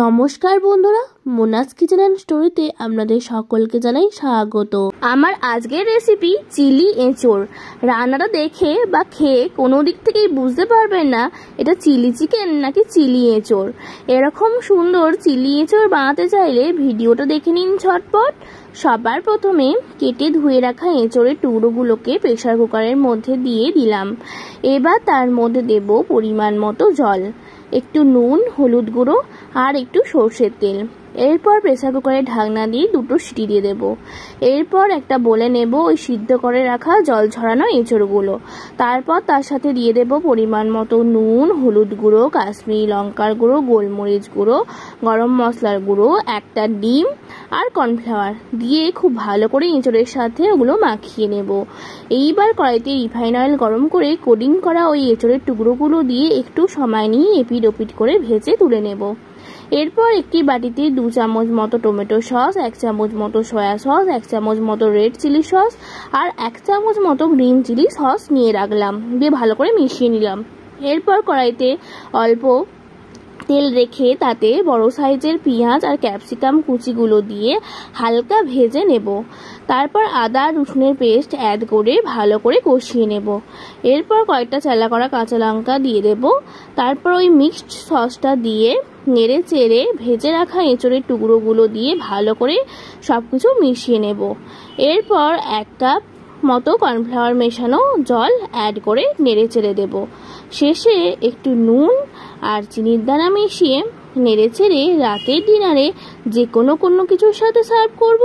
নমস্কার বন্ধুরা, Monas kitchen and স্টোরিতে আপনাদের সকলকে জানাই স্বাগত। আমার আজকের রেসিপি চিলি এঁচোড়। রান্নাটা দেখে বা খেয়ে কোনো দিক থেকেই বুঝতে পারবেন না এটা চিলি চিকেন নাকি চিলি এঁচোড়। এরকম সুন্দর চিলি এঁচোড় বানাতে চাইলে ভিডিওটা দেখে নিন ঝটপট। সবার প্রথমে কেটে ধুয়ে রাখা এঁচোড়ের টুকরোগুলোকে প্রেসার কুকারের মধ্যে দিয়ে দিলাম। এবার তার মধ্যে দেব পরিমাণ মতো জল, একটু নুন, হলুদ গুঁড়ো আর একটু সর্ষের তেল। এরপর প্রেসার কুকারে ঢাকনা দিয়ে দুটো সিটি দিয়ে দেব। এরপর একটা বলে নেব ওই সিদ্ধ করে রাখা জল ঝরানো এঁচোড়গুলো। তারপর তার সাথে দিয়ে দেব পরিমাণ মতো নুন, হলুদ গুঁড়ো, কাশ্মীরি লঙ্কার গুঁড়ো, গোলমরিচ গুঁড়ো, গরম মশলার গুঁড়ো, একটা ডিম আর কর্নফ্লাওয়ার দিয়ে খুব ভালো করে এঁচোড়ের সাথে ওগুলো মাখিয়ে নেব। এইবার কড়াইতে রিফাইন অয়েল গরম করে কোটিং করা ওই এঁচোড়ের টুকরোগুলো দিয়ে একটু সময় নিয়ে এপিট ওপিট করে ভেজে তুলে নেব। এরপর একটি বাটিতে 2 চামচ মতো টমেটো সস, 1 চামচ মতো সয়া সস, 1 চামচ মতো রেড চিলি সস আর 1 চামচ মতো গ্রিন চিলি সস নিয়ে রাখলাম, দিয়ে ভালো করে মিশিয়ে নিলাম। এরপর কড়াইতে অল্প তেল রেখে তাতে বড় সাইজের পেঁয়াজ আর ক্যাপসিকাম কুচিগুলো দিয়ে হালকা ভেজে নেব। তারপর আদা রসুনের পেস্ট অ্যাড করে ভালো করে কষিয়ে নেব। এরপর কয়েকটা চেলা করা কাঁচা লঙ্কা দিয়ে দেব। তারপর ওই মিক্সড সসটা দিয়ে নেড়ে চেড়ে ভেজে রাখা এঁচোড়ের টুকরোগুলো দিয়ে ভালো করে সব কিছু মিশিয়ে নেব। এরপর 1 কাপ মতো কর্নফ্লাওয়ার মেশানো জল অ্যাড করে নেড়ে চেড়ে দেব। শেষে একটু নুন আর চিনির দানা মিশিয়ে নেড়ে চেড়ে রাতের ডিনারে যে কোনো কিছুর সাথে সার্ভ করব।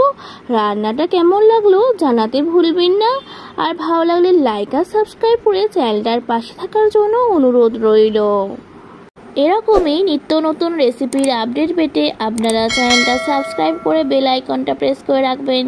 রান্নাটা কেমন লাগলো জানাতে ভুলবেন না, আর ভালো লাগলে লাইক আর সাবস্ক্রাইব করে চ্যানেলটার পাশে থাকার জন্য অনুরোধ রইল। এরকমই নিত্য নতুন রেসিপির আপডেট পেতে আপনারা চ্যানেলটা সাবস্ক্রাইব করে বেল আইকনটা প্রেস করে রাখবেন।